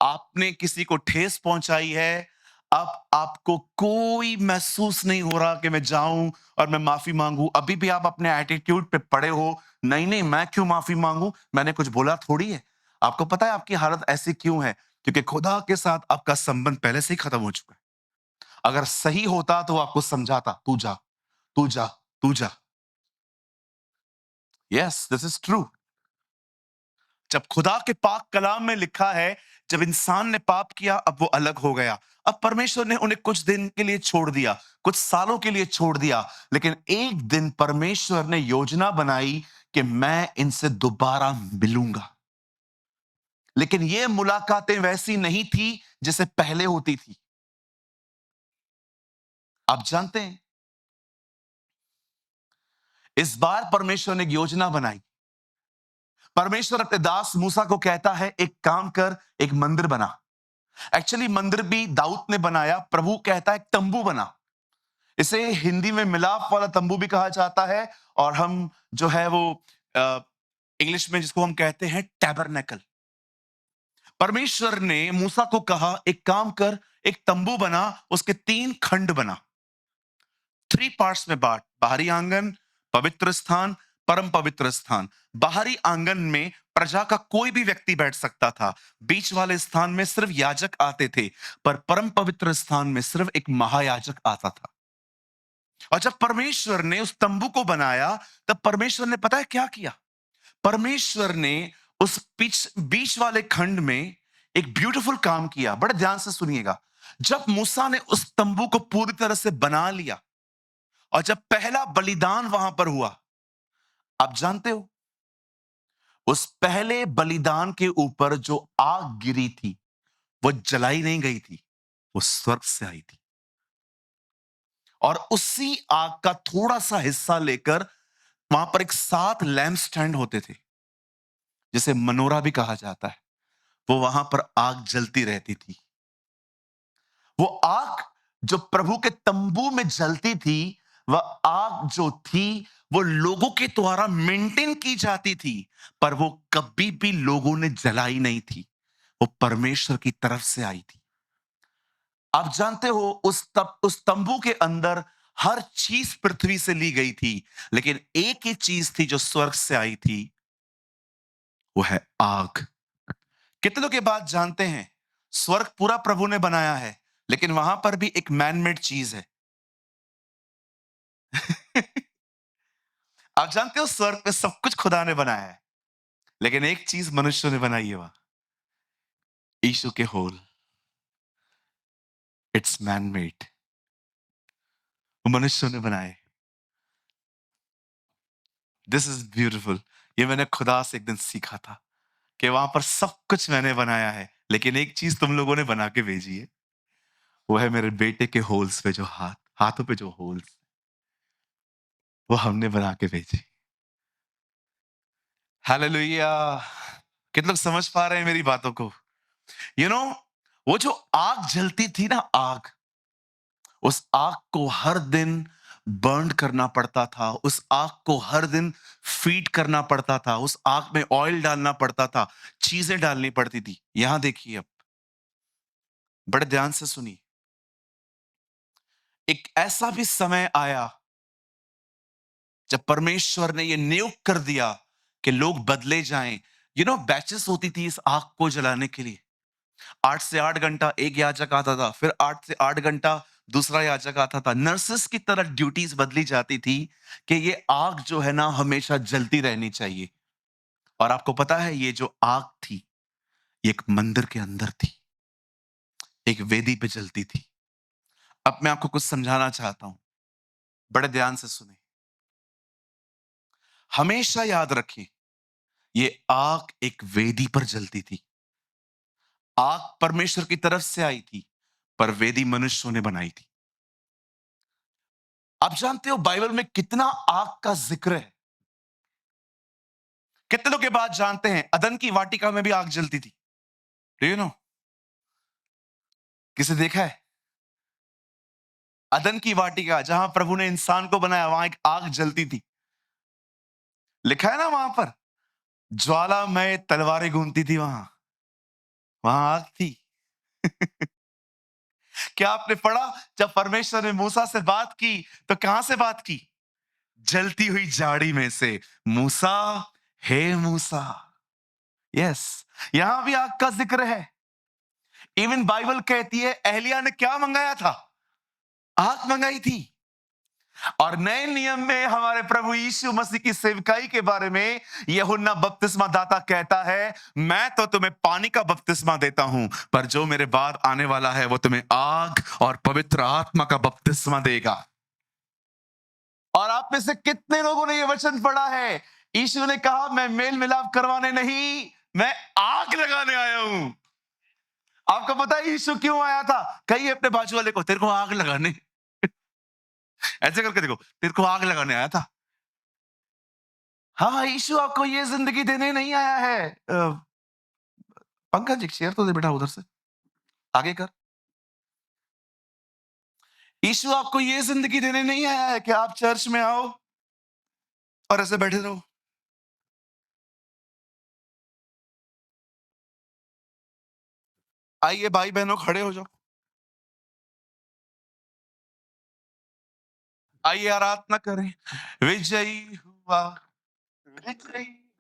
आपने किसी को ठेस पहुंचाई है, अब आपको कोई महसूस नहीं हो रहा कि मैं जाऊं और मैं माफी मांगू। अभी भी आप अपने एटीट्यूड पे पड़े हो, नहीं नहीं मैं क्यों माफी मांगू, मैंने कुछ बोला थोड़ी है। आपको पता है आपकी हालत ऐसी क्यों है? क्योंकि खुदा के साथ आपका संबंध पहले से ही खत्म हो चुका है। अगर सही होता तो वो आपको समझाता, तू जा, तू जा, तू जा। Yes, this is true. जब खुदा के पाक कलाम में लिखा है, जब इंसान ने पाप किया अब वो अलग हो गया। अब परमेश्वर ने उन्हें कुछ दिन के लिए छोड़ दिया, कुछ सालों के लिए छोड़ दिया, लेकिन एक दिन परमेश्वर ने योजना बनाई कि मैं इनसे दोबारा मिलूंगा। लेकिन ये मुलाकातें वैसी नहीं थी जैसे पहले होती थी। आप जानते हैं, इस बार परमेश्वर ने एक योजना बनाई। परमेश्वर अपने दास मूसा को कहता है, एक काम कर, एक मंदिर बना। एक्चुअली मंदिर भी दाऊद ने बनाया, प्रभु कहता है एक तंबू बना। इसे हिंदी में मिलाप वाला तंबू भी कहा जाता है, और हम जो है वो इंग्लिश में जिसको हम कहते हैं टैबरनेकल। परमेश्वर ने मूसा को कहा, एक काम कर, एक तंबू बना, उसके 3 खंड बना, 3 पार्ट्स में बांट, बाहरी आंगन, पवित्र स्थान, परम पवित्र स्थान। बाहरी आंगन में प्रजा का कोई भी व्यक्ति बैठ सकता था, बीच वाले स्थान में सिर्फ याजक आते थे, पर परम पवित्र स्थान में सिर्फ एक महायाजक आता था। और जब परमेश्वर ने उस तंबू को बनाया, तब परमेश्वर ने पता है क्या किया? परमेश्वर ने उस बीच वाले खंड में एक ब्यूटीफुल काम किया। बड़े ध्यान से सुनिएगा। जब मूसा ने उस तंबू को पूरी तरह से बना लिया और जब पहला बलिदान वहां पर हुआ, आप जानते हो उस पहले बलिदान के ऊपर जो आग गिरी थी, वो जलाई नहीं गई थी, वो स्वर्ग से आई थी। और उसी आग का थोड़ा सा हिस्सा लेकर वहां पर एक 7 लैंप स्टैंड होते थे, जिसे मनोरा भी कहा जाता है। वो वहां पर आग जलती रहती थी। वो आग जो प्रभु के तंबू में जलती थी, वह आग जो थी वो लोगों के द्वारा मेंटेन की जाती थी, पर वो कभी भी लोगों ने जलाई नहीं थी। वो परमेश्वर की तरफ से आई थी। आप जानते हो उस तंबू के अंदर हर चीज पृथ्वी से ली गई थी, लेकिन एक ही चीज थी जो स्वर्ग से आई थी, वो है आग। कितनों के बाद जानते हैं, स्वर्ग पूरा प्रभु ने बनाया है, लेकिन वहां पर भी एक मैनमेड चीज है। आप जानते हो स्वर्ग में सब कुछ खुदा ने बनाया है, लेकिन एक चीज मनुष्य ने बनाई है, वहां यीशु के होल। इट्स मैनमेड, वो मनुष्य ने बनाए। This is beautiful. ये मैंने खुदा से एक दिन सीखा था कि वहां पर सब कुछ मैंने बनाया है, लेकिन एक चीज तुम लोगों ने बना के भेजी है, वो है मेरे बेटे के होल्स पे जो हाथों पे जो होल्स, वो हमने बना के भेजी। हालेलुया। कितने लोग समझ पा रहे हैं मेरी बातों को? यू you नो know, वो जो आग जलती थी ना, आग, उस आग को हर दिन बर्न करना पड़ता था, उस आग को हर दिन फीड करना पड़ता था, उस आग में ऑयल डालना पड़ता था, चीजें डालनी पड़ती थी। यहां देखिए, अब बड़े ध्यान से सुनिए। एक ऐसा भी समय आया जब परमेश्वर ने यह नियुक्त कर दिया कि लोग बदले जाएं। बैचेस होती थी इस आग को जलाने के लिए। 8 से 8 घंटा एक याजक आता था, फिर 8 से 8 घंटा दूसरा याजक आता था। नर्सेस की तरह ड्यूटीज बदली जाती थी कि ये आग जो है ना हमेशा जलती रहनी चाहिए। और आपको पता है, ये जो आग थी, ये एक मंदिर के अंदर थी, एक वेदी पे जलती थी। अब मैं आपको कुछ समझाना चाहता हूं, बड़े ध्यान से सुने। हमेशा याद रखें, ये आग एक वेदी पर जलती थी। आग परमेश्वर की तरफ से आई थी, पर वेदी मनुष्यों ने बनाई थी। आप जानते हो बाइबल में कितना आग का जिक्र है? कितने लोग ये बात जानते हैं, अदन की वाटिका में भी आग जलती थी? Do you know? किसे देखा है? अदन की वाटिका, जहां प्रभु ने इंसान को बनाया, वहां एक आग जलती थी। लिखा है ना वहां पर, ज्वालामय तलवारें घूमती थी वहां। वहां आग थी। क्या आपने पढ़ा? जब परमेश्वर ने मूसा से बात की तो कहां से बात की? जलती हुई झाड़ी में से, मूसा, हे मूसा। यस, यहां भी आग का जिक्र है। इवन बाइबल कहती है एलिया ने क्या मंगाया था? आग मंगाई थी। और नए नियम में हमारे प्रभु यीशु मसीह की सेवकाई के बारे में यूहन्ना बपतिस्मा दाता कहता है, मैं तो तुम्हें पानी का बपतिस्मा देता हूं, पर जो मेरे बाद आने वाला है वो तुम्हें आग और पवित्र आत्मा का बपतिस्मा देगा। और आप में से कितने लोगों ने यह वचन पढ़ा है? यीशु ने कहा, मैं मेल मिलाप करवाने नहीं, मैं आग लगाने आया हूं। आपको पता है यीशु क्यों आया था? कहिए अपने बाजू वाले को, तेरे को आग लगाने। ऐसे करके देखो, तेरे को आग लगाने आया था। हाँ, यीशु आपको ये जिंदगी देने नहीं आया है। पंकज एक शेयर तो दे बेटा उधर से, आगे कर। यीशु आपको ये जिंदगी देने नहीं आया है कि आप चर्च में आओ और ऐसे बैठे रहो। आइए भाई बहनों, खड़े हो जाओ। आइए आराधना करें। विजयी हुआ, विजयी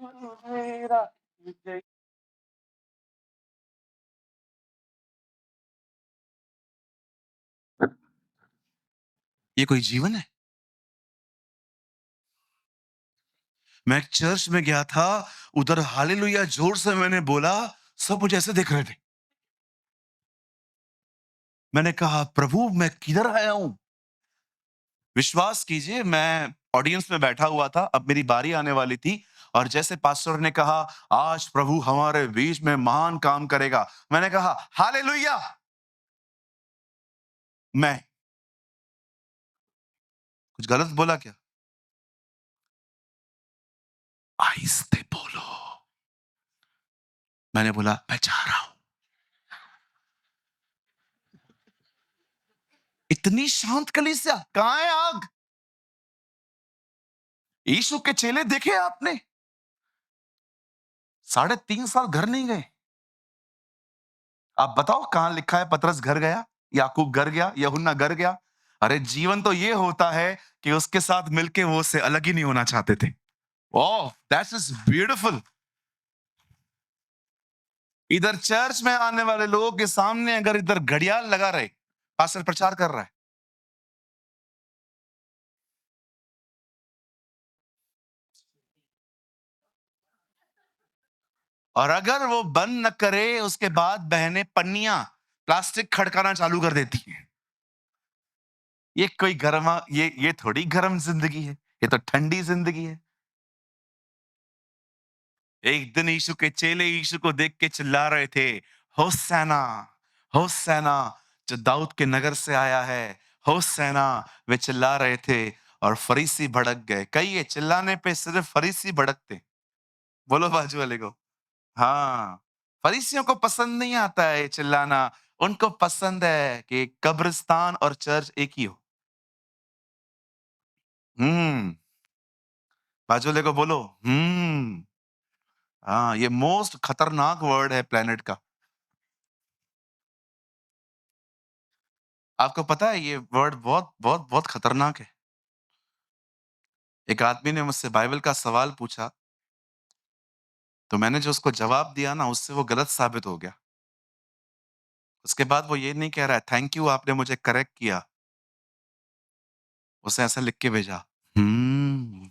मेरा, विजयी। ये कोई जीवन है? मैं एक चर्च में गया था, उधर हालेलुया जोर से मैंने बोला, सब मुझे ऐसे देख रहे थे। मैंने कहा, प्रभु मैं किधर आया हूं? विश्वास कीजिए, मैं ऑडियंस में बैठा हुआ था, अब मेरी बारी आने वाली थी। और जैसे पास्टर ने कहा, आज प्रभु हमारे बीच में महान काम करेगा, मैंने कहा हालेलुया। मैं कुछ गलत बोला क्या? आहिस्ते बोलो। मैंने बोला, मैं जा रहा हूं। इतनी शांत कलीसिया, कहां है आग? यीशु के चेले देखे आपने? 3.5 साल घर नहीं गए। आप बताओ कहां लिखा है पतरस घर गया, याकूब घर गया, यूहन्ना घर गया? अरे जीवन तो ये होता है कि उसके साथ मिलके वो उससे अलग ही नहीं होना चाहते थे। ओह, दैट इज ब्यूटीफुल। इधर चर्च में आने वाले लोगों के सामने अगर इधर घड़ियाल लगा रहे, पास्टर प्रचार कर रहा है, और अगर वो बंद न करे, उसके बाद बहनें पन्नियां प्लास्टिक खड़काना चालू कर देती हैं। ये कोई गर्मा, ये थोड़ी गर्म जिंदगी है, ये तो ठंडी जिंदगी है। एक दिन यीशु के चेले यीशु को देख के चिल्ला रहे थे, होसैना, होसैना, जो दाऊद के नगर से आया है, होसैना। वे चिल्ला रहे थे और फरीसी भड़क गए। कहिए, चिल्लाने पे सिर्फ फरीसी भड़कते। बोलो बाजू वाले को। हाँ, फरीसियों को पसंद नहीं आता है ये चिल्लाना। उनको पसंद है कि कब्रिस्तान और चर्च एक ही हो। हम्म, बाजू वाले को बोलो। हाँ, ये मोस्ट खतरनाक वर्ड है प्लेनेट का। आपको पता है ये वर्ड बहुत बहुत बहुत खतरनाक है। एक आदमी ने मुझसे बाइबल का सवाल पूछा, तो मैंने जो उसको जवाब दिया ना, उससे वो गलत साबित हो गया। उसके बाद वो ये नहीं कह रहा है, थैंक यू आपने मुझे करेक्ट किया। उसे ऐसा लिख के भेजा, हम्म।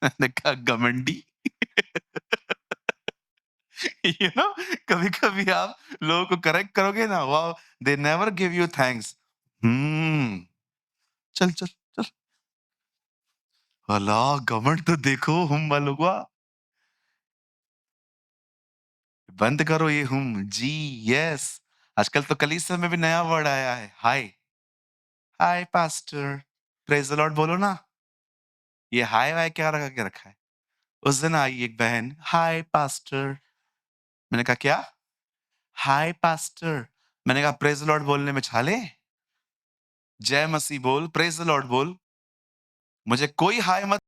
मैंने कहा, घमंडी। यू नो, कभी-कभी आप लोगों को करेक्ट करोगे ना, wow, they never give you thanks. हम्म, चल, चल, चल। अल्लाह, घमंड तो देखो हम वालों का। बंद करो ये हम जी। यस, आजकल तो कलीसिया में भी नया वर्ड आया है, हाय। हाय पास्टर, प्रेज द लॉर्ड बोलो ना। ये हाय वाय क्या रखा के रखा है? उस दिन आई एक बहन, हाय पास्टर। मैंने कहा क्या? हाय पास्टर। मैंने कहा प्रेज द लॉर्ड बोलने में छाले? जय मसीह बोल, प्रेज द लॉर्ड बोल। मुझे कोई हाय मत